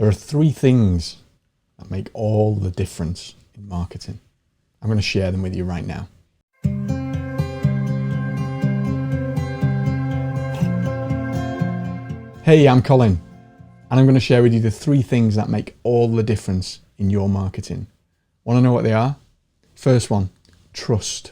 There are three things that make all the difference in marketing. I'm going to share them with you right now. Hey, I'm Colin, and I'm going to share with you the three things that make all the difference in your marketing. Want to know what they are? First one, trust.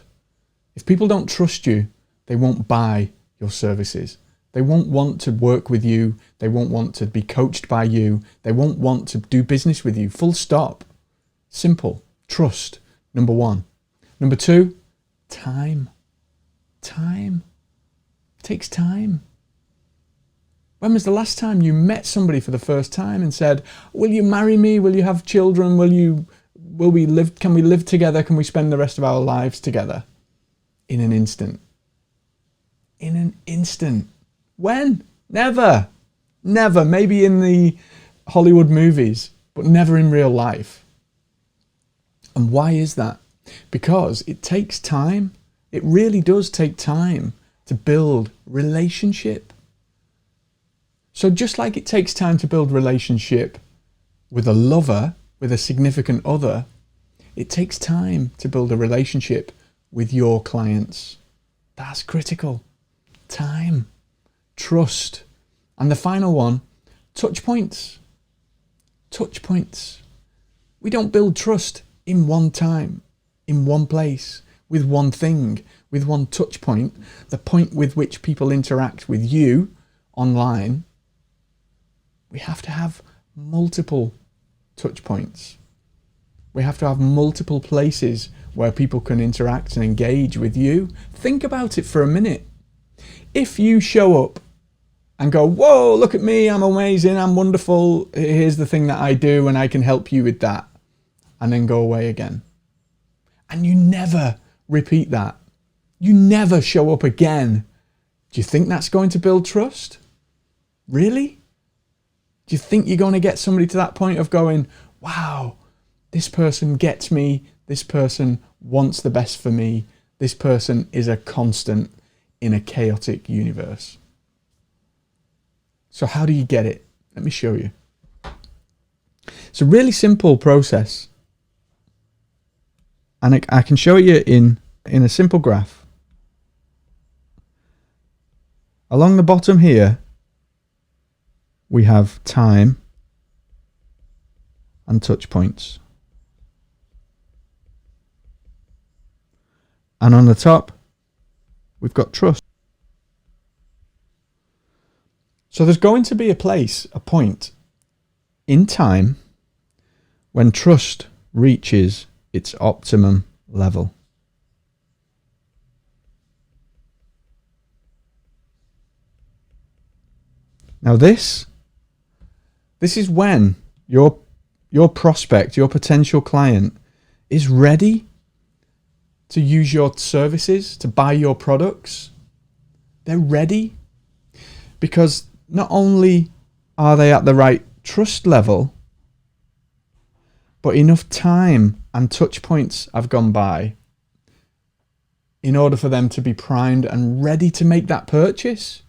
If people don't trust you, they won't buy your services. They won't want to work with you. They won't want to be coached by you. They won't want to do business with you. Full stop. Simple. Trust. Number one. Number two, time. Time. It takes time. When was the last time you met somebody for the first time and said, will you marry me? Will you have children? Will we live? Can we live together? Can we spend the rest of our lives together? In an instant. In an instant. When? Never. Never. Maybe in the Hollywood movies, but never in real life. And why is that? Because it takes time. It really does take time to build relationship. So just like it takes time to build relationship with a lover, with a significant other, it takes time to build a relationship with your clients. That's critical. Time, trust. And the final one, touch points. Touch points. We don't build trust in one time, in one place, with one thing, with one touch point, the point with which people interact with you online. We have to have multiple touch points. We have to have multiple places where people can interact and engage with you. Think about it for a minute. If you show up and go, whoa, look at me, I'm amazing, I'm wonderful, here's the thing that I do and I can help you with that, and then go away again, and you never repeat that, you never show up again, do you think that's going to build trust? Really? Do you think you're going to get somebody to that point of going, wow, this person gets me, this person wants the best for me, this person is a constant in a chaotic universe? So how do you get it? Let me show you. It's a really simple process. And I can show you in a simple graph. Along the bottom here, we have time and touch points. And on the top, we've got trust. So there's going to be a point in time when trust reaches its optimum level. Now this is when your prospect, your potential client, is ready to use your services, to buy your products. They're ready because not only are they at the right trust level, but enough time and touch points have gone by in order for them to be primed and ready to make that purchase.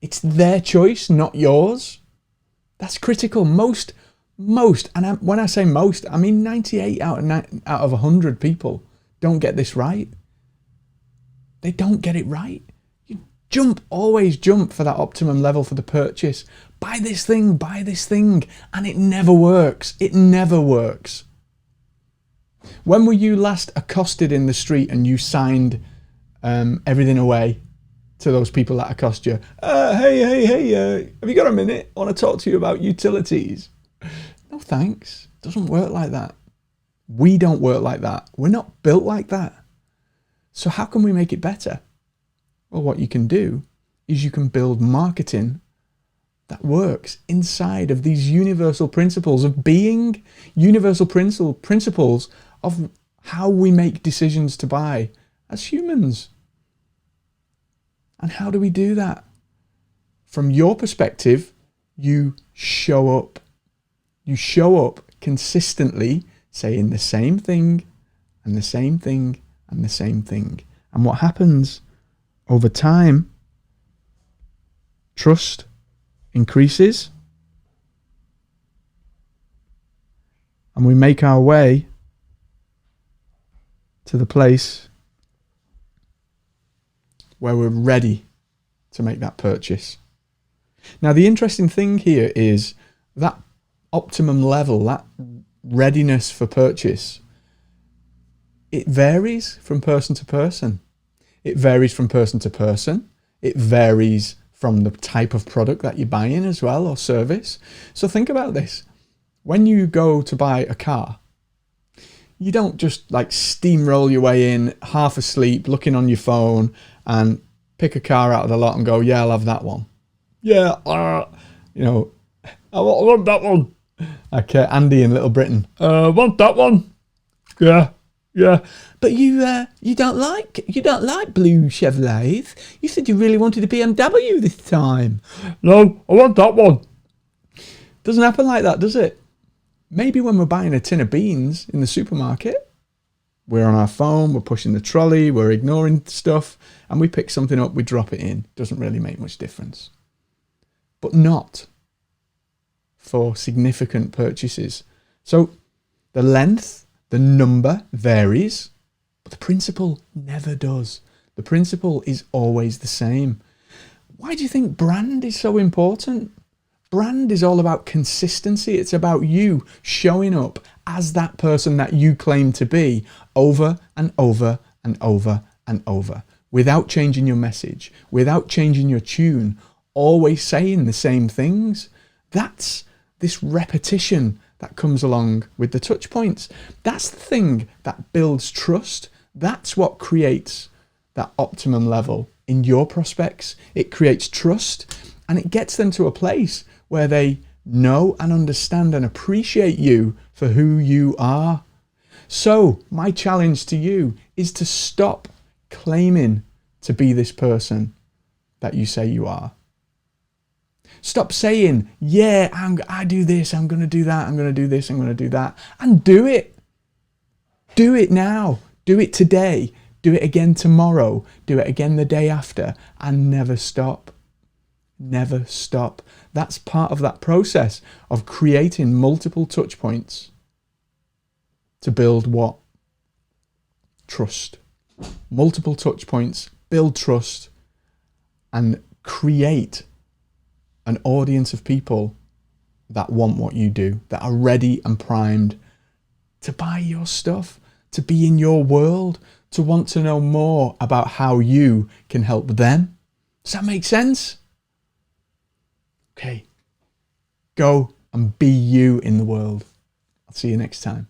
It's their choice, not yours. That's critical. Most, and when I say most, I mean 98 out of 100 people don't get this right. They don't get it right. You always jump for that optimum level for the purchase. Buy this thing, and it never works. It never works. When were you last accosted in the street and you signed everything away to those people that accost you? Hey, have you got a minute? I want to talk to you about utilities. No thanks. It doesn't work like that. We don't work like that. We're not built like that. So how can we make it better? Well, what you can do is you can build marketing that works inside of these universal principles of being, universal principles of how we make decisions to buy as humans. And how do we do that? From your perspective, you show up. You show up consistently, saying the same thing and the same thing and the same thing. And what happens over time, trust increases, and we make our way to the place where we're ready to make that purchase. Now, the interesting thing here is that optimum level, that readiness for purchase, it varies from person to person. It varies from person to person. It varies from the type of product that you're buying as well, or service. So think about this. When you go to buy a car, you don't just like steamroll your way in, half asleep, looking on your phone, and pick a car out of the lot and go, yeah, I'll have that one. Yeah, you know, I want that one. Like Andy in Little Britain. I want that one. Yeah. But you don't like blue Chevrolets. You said you really wanted a BMW this time. No, I want that one. Doesn't happen like that, does it? Maybe when we're buying a tin of beans in the supermarket, we're on our phone, we're pushing the trolley, we're ignoring stuff, and we pick something up, we drop it in. Doesn't really make much difference. But not for significant purchases. So the length, the number varies, but the principle never does. The principle is always the same. Why do you think brand is so important? Brand is all about consistency. It's about you showing up as that person that you claim to be over and over and over and over, without changing your message, without changing your tune, always saying the same things. That's this repetition that comes along with the touch points. That's the thing that builds trust. That's what creates that optimum level in your prospects. It creates trust, and it gets them to a place where they know and understand and appreciate you for who you are. So my challenge to you is to stop claiming to be this person that you say you are. Stop saying, yeah, I do this, I'm going to do that, I'm going to do this, I'm going to do that, and do it. Do it now. Do it today. Do it again tomorrow. Do it again the day after, and never stop. Never stop. That's part of that process of creating multiple touch points to build what? Trust. Multiple touch points, build trust, and create an audience of people that want what you do, that are ready and primed to buy your stuff, to be in your world, to want to know more about how you can help them. Does that make sense? Okay, go and be you in the world. I'll see you next time.